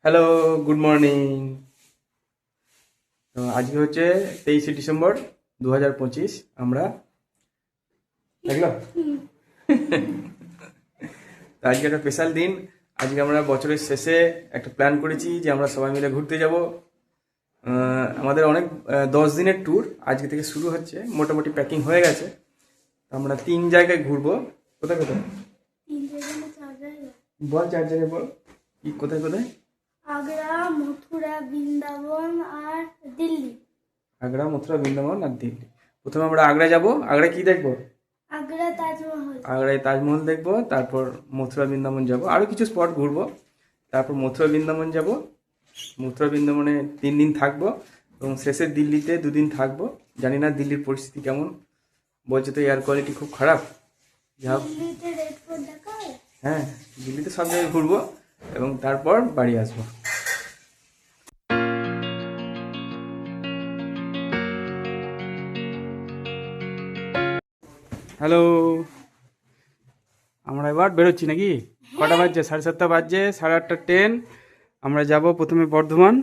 Hello, good morning. তো আজকে হচ্ছে 23শে ডিসেম্বর 2025। আমরা দেখলো তো আজকে একটা স্পেশাল দিন। আজকে আমরা বছরের শেষে একটা প্ল্যান করেছি যে আমরা সবাই মিলে ঘুরতে যাব। আমাদের অনেক 10 দিনের ট্যুর আজকে থেকে শুরু হচ্ছে, মোটামুটি প্যাকিং হয়ে গেছে। তো আমরা 3 জায়গায় ঘুরবো। কোথায় কোথায় বল, 4 জায়গায় বল। কি কোথায় কোথায়? আগ্রা, মথুরা, বৃন্দাবন আর দিল্লি। আগ্রা, মথুরা, বৃন্দাবন আর দিল্লি। প্রথমে আমরা আগ্রা যাব। আগ্রা কি দেখবো? আগ্রা তাজমহল। আগ্রায় তাজমহল দেখবো, তারপর মথুরা বৃন্দাবন যাব, আরও কিছু স্পট ঘুরবো। তারপর মথুরা বৃন্দাবন যাব। মথুরা বৃন্দাবনে 3 দিন থাকবো এবং শেষে দিল্লিতে 2 দিন থাকবো। জানি না দিল্লির পরিস্থিতি কেমন, বলছে তো এয়ার কোয়ালিটি খুব খারাপ। যা হোক, দিল্লিতে রেড ফোর্ট দেখা হয়। হ্যাঁ, দিল্লিতে সব জায়গায় ঘুরবো এবং তারপর বাড়ি আসবো। হ্যালো, আমরা এবার বেরোচ্ছি নাকি? কটা বাজছে? 7:30 বাজছে। 8:30 ট্রেন। আমরা যাব প্রথমে বর্ধমান।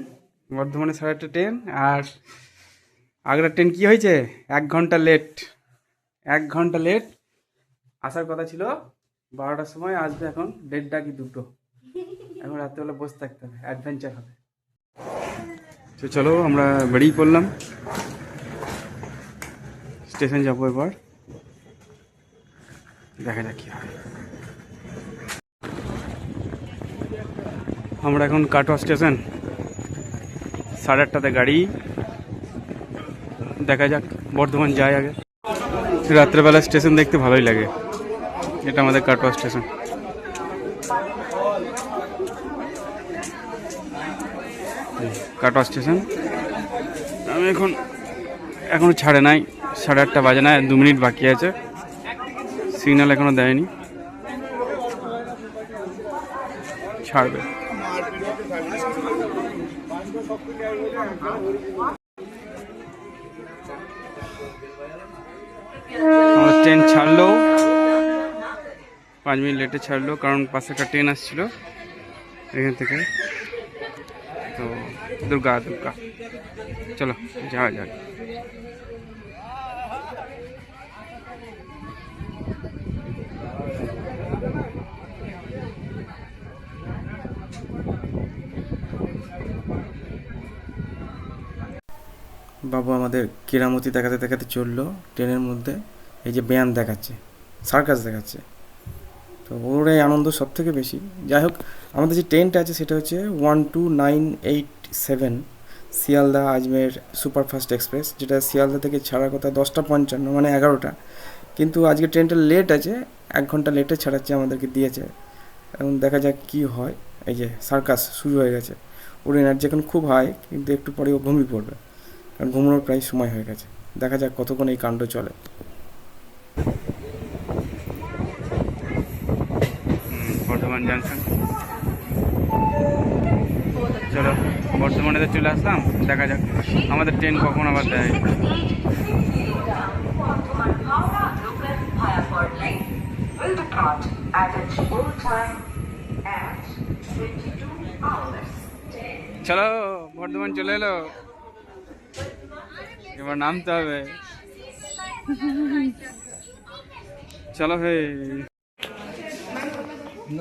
বর্ধমানে 8:30 ট্রেন। আর আগ্রার ট্রেন কি হয়েছে? 1 ঘন্টা লেট। 1 ঘন্টা লেট। আসার কথা ছিল 12টার সময়, আসবে এখন 1:30 কি 2টো। এখন রাত্রেবেলা বসে থাকতে হবে, অ্যাডভেঞ্চার হবে। তো চলো, আমরা বেরিয়ে পড়লাম। স্টেশন যাবো এবার, দেখা যাক কি হয়। আমরা এখন কাটোয়া স্টেশন। 8:30 গাড়ি। দেখা যাক, বর্ধমান যায় আগে। রাত্রেবেলা স্টেশন দেখতে ভালোই লাগে। এটা আমাদের কাটোয়া স্টেশন। কাটোয়া স্টেশন। আমি এখনো ছাড়ে নাই। 8:30 বাজে না, 2 মিনিট বাকি আছে। সিগন্যাল এখনো দেয়নি, ছাড়বে। আমাদের ট্রেন ছাড়লো, 5 মিনিট লেটে ছাড়লো, কারণ পাশে একটা ট্রেন আসছিল এখান থেকে। তো দুর্গা চলো যাওয়া যাক। বাবু আমাদের কেরামতি দেখাতে দেখাতে চললো ট্রেনের মধ্যে। এই যে ব্যায়াম দেখাচ্ছে, সার্কাস দেখাচ্ছে। তো ওর এই আনন্দ সব থেকে বেশি। যাই হোক, আমাদের যে ট্রেনটা আছে সেটা হচ্ছে 12987 শিয়ালদা আজমের সুপারফাস্ট এক্সপ্রেস, যেটা শিয়ালদা থেকে ছাড়ার কথা 10:55, মানে 11টা। কিন্তু আজকে ট্রেনটা লেট আছে, 1 ঘন্টা লেটে ছাড়াচ্ছে, আমাদেরকে দিয়েছে। এবং দেখা যাক কি হয়। এই যে সার্কাস শুরু হয়ে গেছে। ওর এনার্জি এখন খুব হাই, কিন্তু একটু পরে ও ঘুমিয়ে পড়বে, কারণ ঘুমানোর প্রায় সময় হয়ে গেছে। দেখা যাক কতক্ষণ এই কাণ্ড চলে। বর্ধমান জাংশন। চলো, বর্ধমানে তো চলে আসলাম। দেখা যাক আমাদের ট্রেন কখন আবার দেয়। চলো, বর্ধমান চলে এলো, এবার নামতে হবে। চলো হে।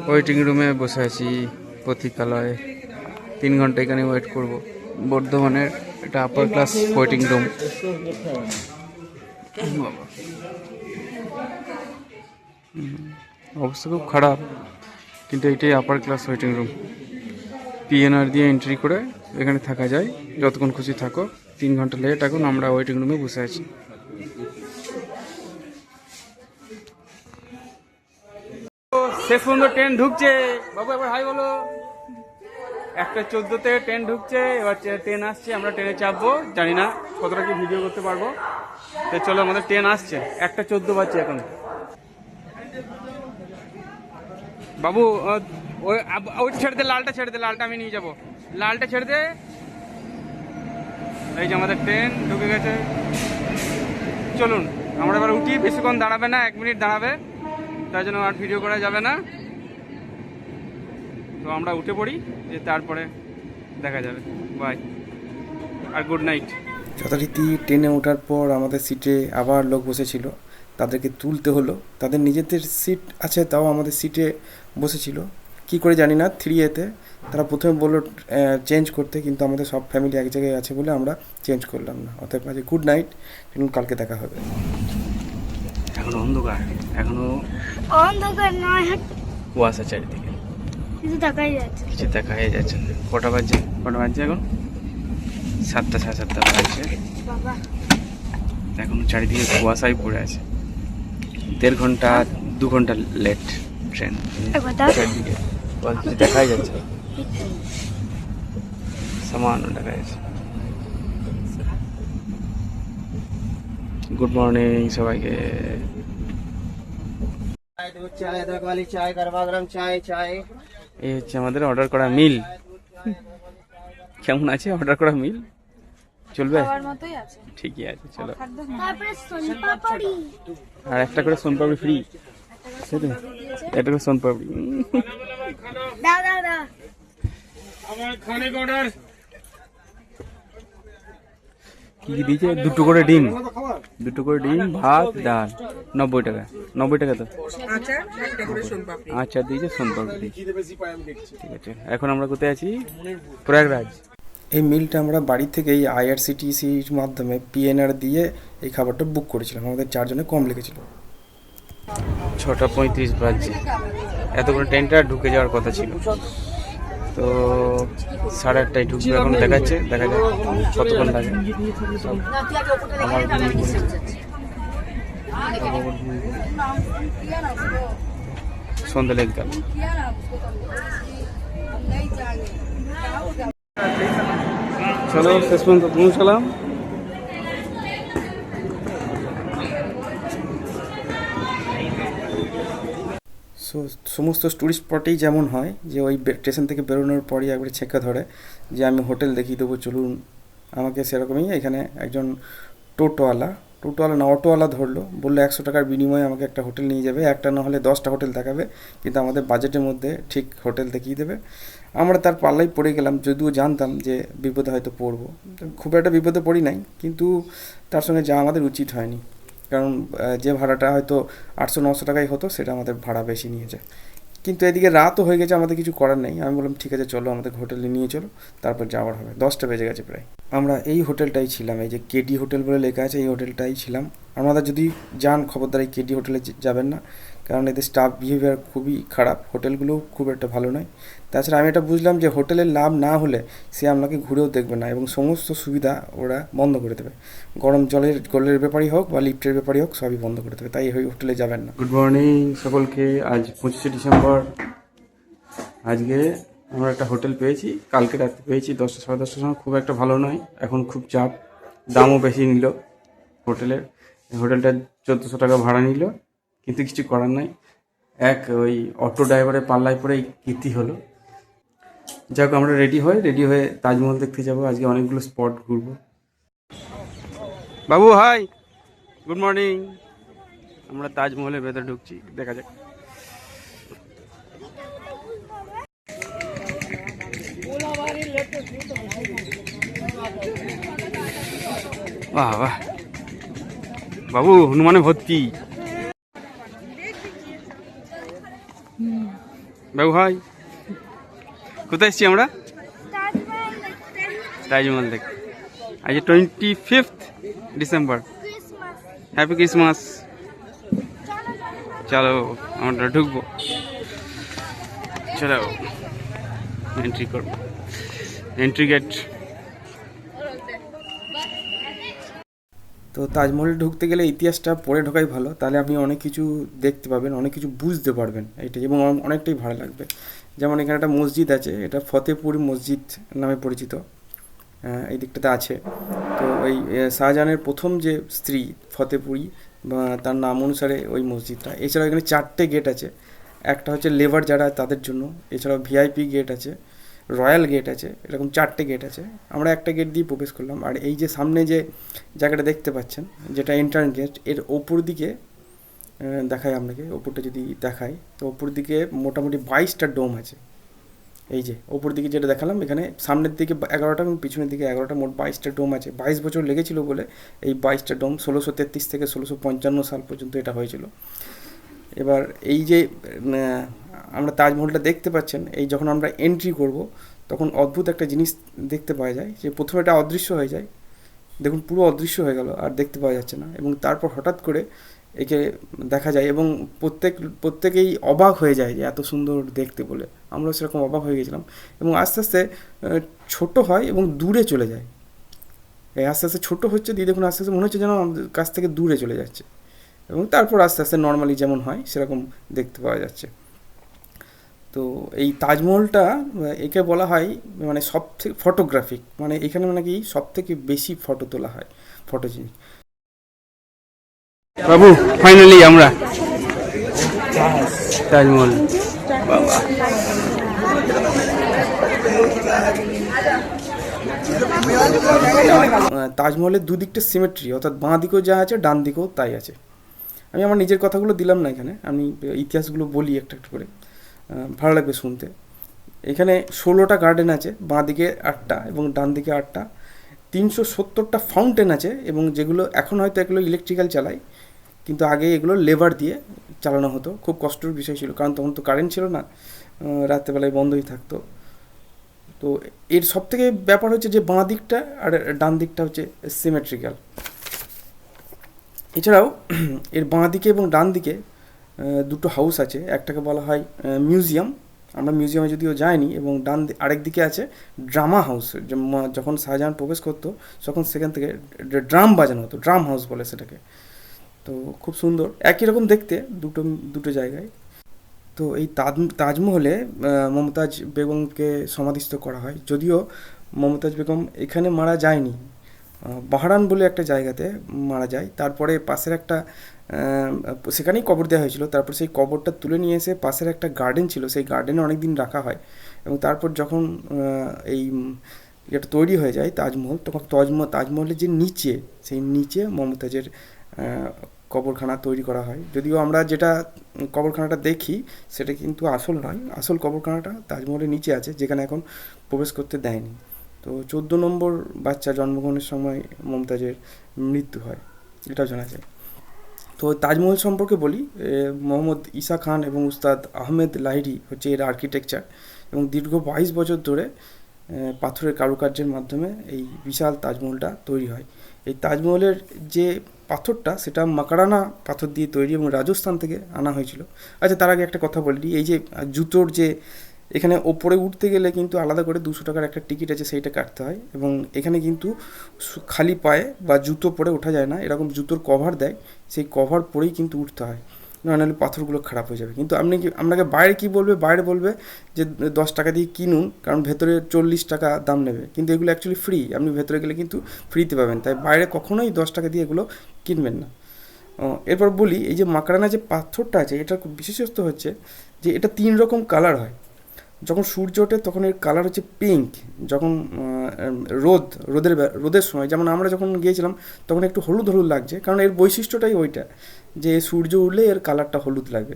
ওয়েটিং রুমে বসে আছি, প্রতীকালয়ে। 3 ঘন্টা এখানে ওয়েট করব। বর্ধমানের এটা আপার ক্লাস ওয়েটিং রুম। অবস্থা খুব খারাপ, কিন্তু এটাই upper class waiting room. PNR দিয়ে এন্ট্রি করে এখানে থাকা যায়, যতক্ষণ খুশি থাকো। 3 ঘন্টা লেট, এখন আমরা ওয়েটিং রুমে বসে আছি। শেষ পর্যন্ত ট্রেন ঢুকছে। বাবু এবার হাই বলো। 1:14-তে ট্রেন ঢুকছে, এবার ট্রেন আসছে, আমরা ট্রেনে চাপবো। জানি না কতটা কি ভিডিও করতে পারবো। তো চলো, আমাদের ট্রেন আসছে। 1:14 বাজছে এখন। বাবু ওই ছেড়ে দে, লালটা ছেড়ে দে, লালটা আমি নিয়ে যাবো। লালটা ছেড়ে দে। এই যে আমাদের ট্রেন ঢুকে গেছে। চলুন আমরা এবার উঠি। বেশিক্ষণ দাঁড়াবে না, 1 মিনিট দাঁড়াবে, তাই জন্য আর ভিডিও করা যাবে না। তো আমরা উঠে পড়ি, যে তারপরে দেখা যাবে। বাই আর গুড নাইট। যথারীতি ট্রেনে ওঠার পর আমাদের সিটে আবার লোক বসেছিল, তাদেরকে তুলতে হলো। তাদের নিজেদের সিট আছে, তাও আমাদের সিটে বসেছিল। কি করে জানি না, 3A-তে তারা প্রথমে বললো চেঞ্জ করতে, কিন্তু আমাদের সব ফ্যামিলি এক জায়গায় আছে বলে আমরা চেঞ্জ করলাম না। অতএব আজ গুড নাইট, কালকে দেখা হবে। এখনো অন্ধকার, এখনো অন্ধকার নয়, কুয়াশা চারিদিকে, কিছু দেখাই যাচ্ছে। কিছু দেখা যাচ্ছে না। কটা বাজছে এখন? 7টা, সাড়ে 7টা বাজছে। বাবা এখন চারিদিকে কুয়াশাই পড়ে আছে। 1.5 ঘন্টা 2 ঘন্টা লেট ট্রেন। চারিদিকে কিছু দেখাই যাচ্ছে না। সামান্য দেখা যাচ্ছে। গুড মর্নিং সবাইকে। चाय अदरक वाली चाय, गरमा गरम चाय चाय। এই হচ্ছে আমাদের অর্ডার করা মিল। কেমন আছে অর্ডার করা মিল? চলবে? ঠিকই আছে, চলো। তারপরে সোনপাপড়ি, আর একটা করে সোনপাপড়ি ফ্রি। একটা করে সোনপাপড়ি। দাও দাও দাও। কি কি দিয়েছে? 2টো করে ডিম, 2টো করে ডিম, ভাত, ডাল। 90 টাকা। 90 টাকা তো। আচ্ছা দিয়েছে সোনপাপড়ি। ঠিক আছে, এখন আমরা কোথায় আছি? প্রয়াগরাজ। এই মিলটা আমরা বাড়ি থেকে এই IRCTCর মাধ্যমে PNR দিয়ে এই খাবারটা বুক করেছিলাম। আমাদের 4 জনে কম লেগেছিল। 6:35 বাজছে। এতক্ষণ ট্রেনটা ঢুকে যাওয়ার কথা ছিল, তো 8:30টায় ঢুকবে। এখন দেখাচ্ছে, দেখা যাক কতক্ষণ লাগে। সন্ধ্যা লেগে গেল। চলো, শেষ পর্যন্ত পৌঁছলাম। সমস্ত টুরিস্ট স্পটেই যেমন হয়, যে ওই স্টেশন থেকে বেরোনোর পরই একবারে ছেঁকে ধরে যে আমি হোটেল দেখিয়ে দেবো চলুন আমাকে। সেরকমই এখানে একজন টোটোওয়ালা না অটোওয়ালা ধরলো, বললো 100 টাকার বিনিময়ে আমাকে একটা হোটেল নিয়ে যাবে। একটা না হলে 10টা হোটেল দেখাবে, কিন্তু আমাদের বাজেটের মধ্যে ঠিক হোটেল দেখিয়ে দেবে। আমরা তার পাল্লাই পড়ে গেলাম, যদিও জানতাম যে বিপদে হয়তো পড়বো। খুব একটা বিপদে পড়ি নাই, কিন্তু তার সঙ্গে যা আমাদের উচিত হয়নি। কারণ যে ভাড়াটা হয়তো 800-900 টাকাই হতো, সেটা আমাদের ভাড়া বেশি নিয়েছে। কিন্তু এদিকে রাতও হয়ে গেছে, আমাদের কিছু করার নেই। আমি বললাম ঠিক আছে চলো, আমাদের হোটেলে নিয়ে চলো, তারপর যাওয়ার হবে। 10টা বেজে গেছে প্রায়। আমরা এই হোটেলটাই ছিলাম, এই যে কেডি হোটেল বলে লেখা আছে, এই হোটেলটাই ছিলাম। আপনারা যদি যান, খবরদার এই কেডি হোটেলে যাবেন না, কারণ এদের স্টাফ বিহেভিয়ার খুবই খারাপ। হোটেলগুলোও খুব একটা ভালো নয়। তাছাড়া আমি এটা বুঝলাম যে হোটেলের লাভ না হলে সে আপনাকে ঘুরেও দেখবে না, এবং সমস্ত সুবিধা ওরা বন্ধ করে দেবে। গরম জলের ব্যাপারই হোক বা লিফটের ব্যাপারই হোক, সবই বন্ধ করে দেবে। তাই এই হোটেলে যাবেন না। গুড মর্নিং সকলকে। আজ 25শে ডিসেম্বর। আজকে আমরা একটা হোটেল পেয়েছি, কালকে রাতে পেয়েছি 10টা, সাড়ে 10টার সময়। খুব একটা ভালো নয়, এখন খুব চাপ, দামও বেশি নিল হোটেলের। হোটেলটা 1400 টাকা ভাড়া নিল, কিন্তু কিছু করার নাই। ওই অটো ড্রাইভারের পাল্লায় পরে কীর্তি হলো। যাক, আমরা রেডি হয়ে তাজমহল দেখতে যাব। আজকে অনেকগুলো স্পট ঘুরবো। বাবু হাই, গুড মর্নিং। আমরা তাজমহলের ভেতরে ঢুকছি, দেখা যাক। বাহ বাহ, বাবু হনুমানে ভর্তি। বাবু হাই, কোথায় এসছি আমরা? তাজমহল দেখ। আজ 25 ডিসেম্বর। Happy Christmas. চলো আমরা ঢুকবো, চলো এন্ট্রি করবো। Entry gate. তো তাজমহলে ঢুকতে গেলে ইতিহাসটা পড়ে ঢোকাই ভালো, তাহলে আপনি অনেক কিছু দেখতে পাবেন, অনেক কিছু বুঝতে পারবেন এইটাই, এবং অনেকটাই ভালো লাগবে। যেমন এখানে একটা মসজিদ আছে, এটা ফতেপুরি মসজিদ নামে পরিচিত, এই দিকটাতে আছে। তো ওই শাহজাহানের প্রথম যে স্ত্রী ফতেপুরি, বা তার নাম অনুসারে ওই মসজিদটা। এছাড়াও এখানে 4টে গেট আছে। একটা হচ্ছে লেবার যারা, তাদের জন্য। এছাড়াও ভিআইপি গেট আছে, রয়্যাল গেট আছে, এরকম 4টে গেট আছে। আমরা একটা গেট দিয়ে প্রবেশ করলাম। আর এই যে সামনে যে জায়গাটা দেখতে পাচ্ছেন, যেটা এন্ট্রান্স গেট, এর ওপর দিকে দেখাই আপনাকে। ওপরটা যদি দেখাই, তো ওপর দিকে মোটামুটি 22টা ডোম আছে। এই যে ওপর দিকে যেটা দেখালাম, এখানে সামনের দিকে 11টা এবং পিছনের দিকে 11টা, মোট 22টা ডোম আছে। 22 বছর লেগেছিল বলে এই 22টা ডোম 1633 থেকে 1655 সাল পর্যন্ত এটা হয়েছিল। এবার এই যে আমরা তাজমহলটা দেখতে পাচ্ছেন, এই যখন আমরা এন্ট্রি করব তখন অদ্ভুত একটা জিনিস দেখতে পাওয়া যায়, যে প্রথমে এটা অদৃশ্য হয়ে যায়, দেখুন পুরো অদৃশ্য হয়ে গেল আর দেখতে পাওয়া যাচ্ছে না, এবং তারপর হঠাৎ করে একে দেখা যায় এবং প্রত্যেকেই অবাক হয়ে যায় যে এত সুন্দর দেখতে বলে। আমরাও সেরকম অবাক হয়ে গেছিলাম, এবং আস্তে আস্তে ছোট হয় এবং দূরে চলে যায়। এই আস্তে আস্তে ছোটো হচ্ছে দিয়ে দেখুন আস্তে আস্তে মনে হচ্ছে যেন আমাদের কাছ থেকে দূরে চলে যাচ্ছে, এবং তারপর আস্তে আস্তে নর্মালি যেমন হয় সেরকম দেখতে পাওয়া যাচ্ছে। তো এই তাজমহলটা একে বলা হয় মানে সব থেকে ফটোগ্রাফিক, মানে এখানে মানে কি সব থেকে বেশি ফটো তোলা হয়, ফটোজেনিক। বাবু ফাইনালি আমরা তাজমহল, বাবা তাজমহলের দুদিকটা সিমেট্রি, অর্থাৎ বাঁ দিকেও যা আছে ডান দিকেও তাই আছে। আমি আমার নিজের কথাগুলো দিলাম না এখানে, আমি ইতিহাসগুলো বলি একটা একটা করে, ভালো লাগবে শুনতে। এখানে 16টা গার্ডেন আছে, বাঁ দিকে 8টা এবং ডান দিকে 8টা। 370টা ফাউন্টেন আছে, এবং যেগুলো এখন হয়তো এগুলো ইলেকট্রিক্যাল চালায়, কিন্তু আগে এগুলো লেবার দিয়ে চালানো হতো। খুব কষ্টের বিষয় ছিল, কারণ তখন তো কারেন্ট ছিল না, রাত্রেবেলায় বন্ধই থাকতো। তো এর সব থেকে ব্যাপার হচ্ছে যে বাঁ দিকটা আর ডান দিকটা হচ্ছে সিমেট্রিক্যাল। এছাড়াও এর বাঁ দিকে এবং ডান দিকে দুটো হাউস আছে, একটাকে বলা হয় মিউজিয়াম, আমরা মিউজিয়ামে যদিও যাইনি, এবং আরেক দিকে আছে ড্রামা হাউস। যখন শাহজাহান প্রবেশ করতো তখন সেখান থেকে ড্রাম বাজানো হতো, ড্রাম হাউস বলে সেটাকে। তো খুব সুন্দর, একই রকম দেখতে দুটো জায়গায়। তো এই তাজমহলে মমতাজ বেগমকে সমাধিস্থ করা হয়, যদিও মমতাজ বেগম এখানে মারা যায়নি, বাহারান বলে একটা জায়গাতে মারা যায়। তারপরে পাশের একটা সেখানেই কবর দেওয়া হয়েছিল, তারপর সেই কবরটা তুলে নিয়ে এসে পাশের একটা গার্ডেন ছিল, সেই গার্ডেনে অনেক দিন রাখা হয়, এবং তারপর যখন এই এটা তৈরি হয়ে যায় তাজমহল, তখন তাজমহলের যে নিচে, সেই নিচে মমতাজের কবরখানা তৈরি করা হয়। যদিও আমরা যেটা কবরখানাটা দেখি সেটা কিন্তু আসল নয়, আসল কবরখানাটা তাজমহলের নিচে আছে, যেখানে এখন প্রবেশ করতে দেয়নি। তো 14 নম্বর বাচ্চা জন্মগ্রহণের সময় মমতাজের মৃত্যু হয়, এটাও জানা যায়। তো তাজমহল সম্পর্কে বলি, মোহাম্মদ ঈসা খান এবং উস্তাদ আহমেদ লাহিড়ী হচ্ছে এর আর্কিটেকচার, এবং দীর্ঘ 22 বছর ধরে পাথরের কারুকার্যের মাধ্যমে এই বিশাল তাজমহলটা তৈরি হয়। এই তাজমহলের যে পাথরটা সেটা মাকারানা পাথর দিয়ে তৈরি, এবং রাজস্থান থেকে আনা হয়েছিল। আচ্ছা, তার আগে একটা কথা বলি, এই যে জুতোর যে এখানে ওপরে উঠতে গেলে কিন্তু আলাদা করে 200 টাকার একটা টিকিট আছে, সেইটা কাটতে হয়, এবং এখানে কিন্তু খালি পায়ে বা জুতো পরে ওঠা যায় না, এরকম জুতোর কভার দেয়, সেই কভার পরেই কিন্তু উঠতে হয়, নাহলে পাথরগুলো খারাপ হয়ে যাবে। কিন্তু আপনাকে বাইরে কি বলবে, বাইরে বলবে যে 10 টাকা দিয়ে কিনুন, কারণ ভেতরে 40 টাকা দাম নেবে, কিন্তু এগুলো অ্যাকচুয়ালি ফ্রি, আপনি ভেতরে গেলে কিন্তু ফ্রিতে পাবেন, তাই বাইরে কখনোই 10 টাকা দিয়ে এগুলো কিনবেন না। এরপর বলি, এই যে মাকড়ানা যে পাথরটা আছে, এটার বিশেষত্ব হচ্ছে যে এটা 3 রকম কালার হয়। যখন সূর্য ওঠে তখন এর কালার হচ্ছে পিঙ্ক, যখন রোদের সময়, যেমন আমরা যখন গিয়েছিলাম তখন একটু হলুদ হলুদ লাগছে, কারণ এর বৈশিষ্ট্যটাই ওইটা, যে সূর্য উঠলে এর কালারটা হলুদ লাগবে,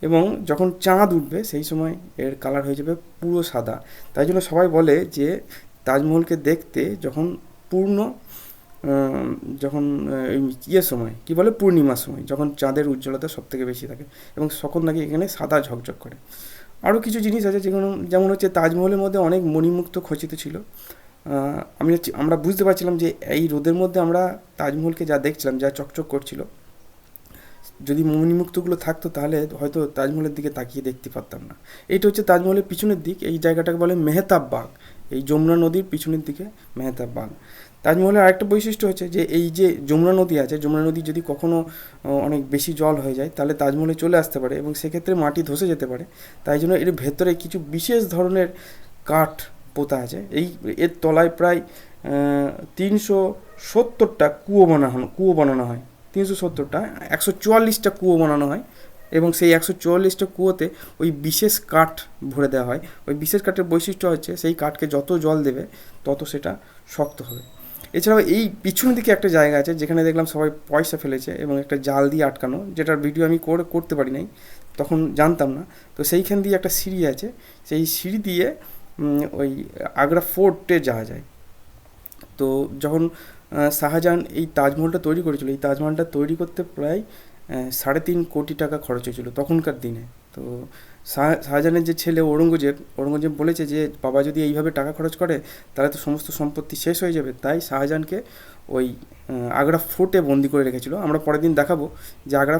এবং যখন চাঁদ উঠবে সেই সময় এর কালার হয়ে যাবে পুরো সাদা। তাই জন্য সবাই বলে যে তাজমহলকে দেখতে যখন সময় কি বলে, পূর্ণিমার সময়, যখন চাঁদের উজ্জ্বলতা সব থেকে বেশি থাকে, এবং তখন নাকি এখানে সাদা ঝকঝক করে। আরও কিছু জিনিস আছে যেমন হচ্ছে তাজমহলের মধ্যে অনেক মণিমুক্ত খচিত ছিল। আমরা বুঝতে পারছিলাম যে এই রোদের মধ্যে আমরা তাজমহলকে যা দেখছিলাম, যা চকচক করছিল, যদি মণিমুক্তগুলো থাকতো তাহলে হয়তো তাজমহলের দিকে তাকিয়ে দেখতে পারতাম না। এইটা হচ্ছে তাজমহলের পিছনের দিক, এই জায়গাটাকে বলে মেহতাব বাগ, এই যমুনা নদীর পিছনের দিকে মেহতাব বাগ। তাজমহলের আরেকটা বৈশিষ্ট্য হচ্ছে যে এই যে যমুনা নদী আছে, যমুনা নদী যদি কখনও অনেক বেশি জল হয়ে যায় তাহলে তাজমহলে চলে আসতে পারে, এবং সেক্ষেত্রে মাটি ধসে যেতে পারে। তাই জন্য এর ভেতরে কিছু বিশেষ ধরনের কাঠ পোতা আছে। এর তলায় প্রায় 370টা কুয়ো বানানো হয়, 370টা, 144টা কুয়ো বানানো হয়, এবং সেই 144টা কুয়োতে ওই বিশেষ কাঠ ভরে দেওয়া হয়। ওই বিশেষ কাঠের বৈশিষ্ট্য হচ্ছে সেই কাঠকে যত জল দেবে তত সেটা শক্ত হবে। এছাড়াও এই পিছনের দিকে একটা জায়গা আছে যেখানে দেখলাম সবাই পয়সা ফেলেছে, এবং একটা জাল দিয়ে আটকানো, যেটার ভিডিও আমি করতে পারি নাই, তখন জানতাম না। তো সেইখান দিয়ে একটা সিঁড়ি আছে, সেই সিঁড়ি দিয়ে ওই আগ্রা ফোর্টে যাওয়া যায়। তো যখন শাহজাহান এই তাজমহলটা তৈরি করেছিল, এই তাজমহলটা তৈরি করতে প্রায় 3.5 কোটি টাকা খরচ হয়েছিল তখনকার দিনে। তো শাহজাহানের যে ছেলে ঔরঙ্গজেব বলেছে যে বাবা যদি এইভাবে টাকা খরচ করে তাহলে তো সমস্ত সম্পত্তি শেষ হয়ে যাবে, তাই শাহজাহানকে ওই আগ্রা ফোর্টে বন্দি করে রেখেছিল। আমরা পরের দিন দেখাবো যে আগ্রা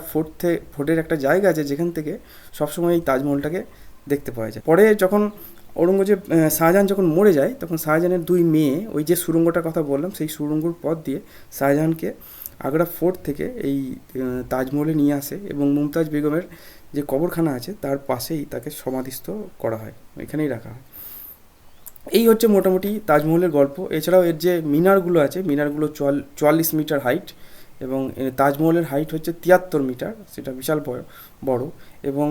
ফোর্টের একটা জায়গা আছে যেখান থেকে সবসময় এই তাজমহলটাকে দেখতে পাওয়া যায়। পরে যখন শাহজাহান যখন মরে যায়, তখন শাহজাহানের 2 মেয়ে ওই যে সুড়ঙ্গটার কথা বললাম সেই সুড়ঙ্গর পথ দিয়ে শাহজাহানকে আগ্রা ফোর্ট থেকে এই তাজমহলে নিয়ে আসে এবং মুমতাজ বেগমের যে কবরখানা আছে তার পাশেই তাকে সমাধিস্থ করা হয়, এখানেই রাখা হয়। এই হচ্ছে মোটামুটি তাজমহলের গল্প। এছাড়াও এর যে মিনারগুলো আছে, মিনারগুলো 44 মিটার হাইট এবং তাজমহলের হাইট হচ্ছে 73 মিটার, সেটা বিশাল বড়। এবং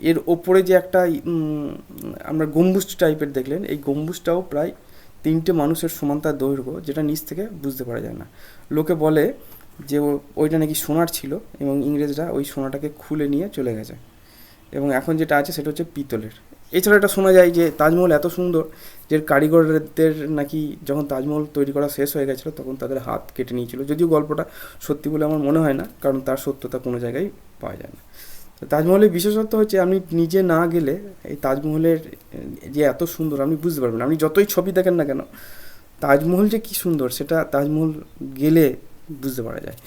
এর ওপরে যে একটা আমরা গম্বুজ টাইপের দেখলেন, এই গম্বুজটাও প্রায় 3টে মানুষের সমান তার দৈর্ঘ্য, যেটা নিচ থেকে বুঝতে পারা যায় না। লোকে বলে যে ওইটা নাকি সোনার ছিল এবং ইংরেজরা ওই সোনাটাকে খুলে নিয়ে চলে গেছে এবং এখন যেটা আছে সেটা হচ্ছে পিতলের। এছাড়া এটা শোনা যায় যে তাজমহল এত সুন্দর যে কারিগরদের নাকি যখন তাজমহল তৈরি করা শেষ হয়ে গেছিলো তখন তাদের হাত কেটে নিয়েছিল, যদিও গল্পটা সত্যি বলে আমার মনে হয় না, কারণ তার সত্যতা কোনো জায়গায় পাওয়া যায় না। তো তাজমহলের বিশেষত্ব হচ্ছে আপনি নিজে না গেলে এই তাজমহলের যে এত সুন্দর আপনি বুঝতে পারবেন। আপনি যতই ছবি দেখেন না কেন, তাজমহল যে কী সুন্দর সেটা তাজমহল গেলে বুঝতে পারা যায়।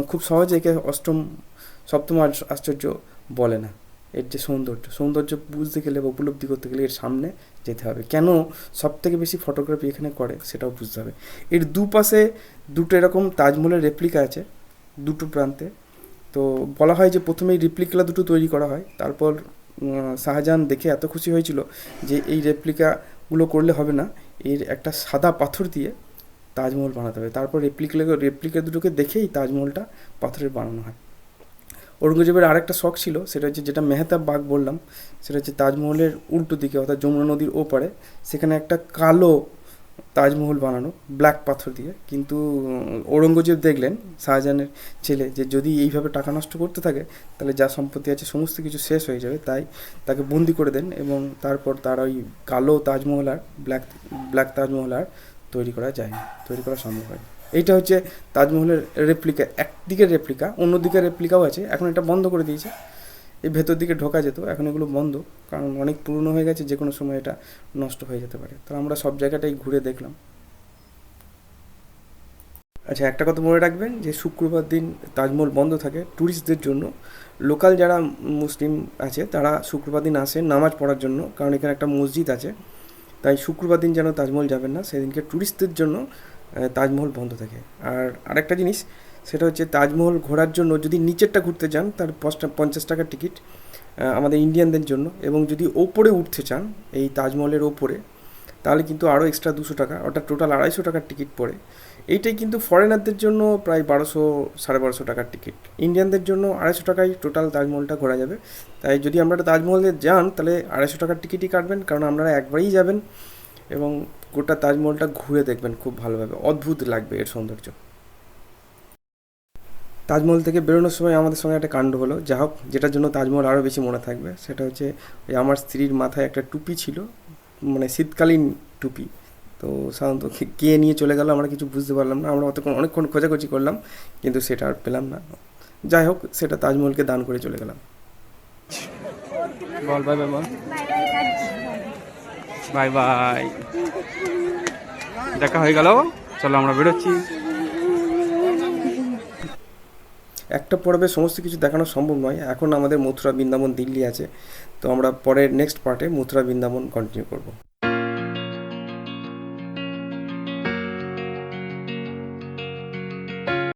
খুব সহজে একে সপ্তম আশ্চর্য বলে না। এর যে সৌন্দর্য বুঝতে গেলে বা উপলব্ধি করতে গেলে এর সামনে যেতে হবে। কেন সবথেকে বেশি ফটোগ্রাফি এখানে করে সেটাও বুঝতে হবে। এর দুপাশে দুটো এরকম তাজমহলের রেপ্লিকা আছে দুটো প্রান্তে। তো বলা হয় যে প্রথমেই রেপ্লিকা দুটো তৈরি করা হয়, তারপর শাহজাহান দেখে এত খুশি হয়েছিল যে এই রেপ্লিকাগুলো করলে হবে না, এর একটা সাদা পাথর দিয়ে তাজমহল বানাতে হবে। তারপর রেপ্লিকা দুটোকে দেখেই তাজমহলটা পাথরের বানানো হয়। ঔরঙ্গজেবের আরেকটা শখ ছিল, সেটা হচ্ছে যেটা মেহতাব বাগ বললাম, সেটা হচ্ছে তাজমহলের উল্টো দিকে অর্থাৎ যমুনা নদীর ওপারে সেখানে একটা কালো তাজমহল বানানো ব্ল্যাক পাথর দিয়ে। কিন্তু ঔরঙ্গজেব দেখলেন শাহজাহানের ছেলে যে যদি এইভাবে টাকা নষ্ট করতে থাকে তাহলে যা সম্পত্তি আছে সমস্ত কিছু শেষ হয়ে যাবে, তাই তাকে বন্দি করে দেন এবং তারপর তার ওই কালো তাজমহল আর ব্ল্যাক তাজমহল আর তৈরি করা সম্ভব হয়। এইটা হচ্ছে তাজমহলের রেপ্লিকা, একদিকের রেপ্লিকা। অন্যদিকের রেপ্লিকাও আছে, এখন এটা বন্ধ করে দিয়েছে। এই ভেতর দিকে ঢোকা যেত, এখন এগুলো বন্ধ, কারণ অনেক পুরনো হয়ে গেছে, যে কোনো সময় এটা নষ্ট হয়ে যেতে পারে। তো আমরা সব জায়গাটাই ঘুরে দেখলাম। আচ্ছা, একটা কথা মনে রাখবেন যে শুক্রবার দিন তাজমহল বন্ধ থাকে ট্যুরিস্টদের জন্য। লোকাল যারা মুসলিম আছে তারা শুক্রবার দিন আসে নামাজ পড়ার জন্য, কারণ এখানে একটা মসজিদ আছে, তাই শুক্রবার দিন যেন তাজমহল যাবেন না, সেদিনকে ট্যুরিস্টদের জন্য তাজমহল বন্ধ থাকে। আর আরেকটা জিনিস, সেটা হচ্ছে তাজমহল ঘোরার জন্য যদি নিচেরটা ঘুরতে চান তার 50 টাকার টিকিট আমাদের ইন্ডিয়ানদের জন্য, এবং যদি ওপরে উঠতে চান এই তাজমহলের ওপরে তাহলে কিন্তু আরও এক্সট্রা 200 টাকা, অর্থাৎ টোটাল 250 টাকার টিকিট পড়ে। এইটাই কিন্তু ফরেনারদের জন্য প্রায় 1200-1250 টাকার টিকিট। ইন্ডিয়ানদের জন্য 250 টাকায় টোটাল তাজমহলটা ঘোরা যাবে। তাই যদি আপনারা তাজমহলে যান তাহলে 250 টাকার টিকিটই কাটবেন, কারণ আপনারা একবারেই যাবেন এবং গোটা তাজমহলটা ঘুরে দেখবেন খুব ভালোভাবে, অদ্ভুত লাগবে এর সৌন্দর্য। তাজমহল থেকে বেরোনোর সময় আমাদের সঙ্গে একটা কাণ্ড হলো, যা হোক, যেটার জন্য তাজমহল আরও বেশি মনে থাকবে। সেটা হচ্ছে ওই আমার স্ত্রীর মাথায় একটা টুপি ছিল, মানে শীতকালীন টুপি। তো সাধারণত কে নিয়ে চলে গেল আমরা কিছু বুঝতে পারলাম না। আমরা অনেকক্ষণ খোঁজাখুঁজি করলাম কিন্তু সেটা আর পেলাম না। যাই হোক, সেটা তাজমহলকে দান করে চলে গেলাম। বল বাই বাই বল। বাই বাই, দেখা হয়ে গেল, চলো আমরা বেরোচ্ছি। একটা পর্বে সমস্ত কিছু দেখানো সম্ভব নয়, এখন আমাদের মথুরা বৃন্দাবন দিল্লি আছে, তো আমরা পরের নেক্সট পার্টে মথুরা বৃন্দাবন কন্টিনিউ করব।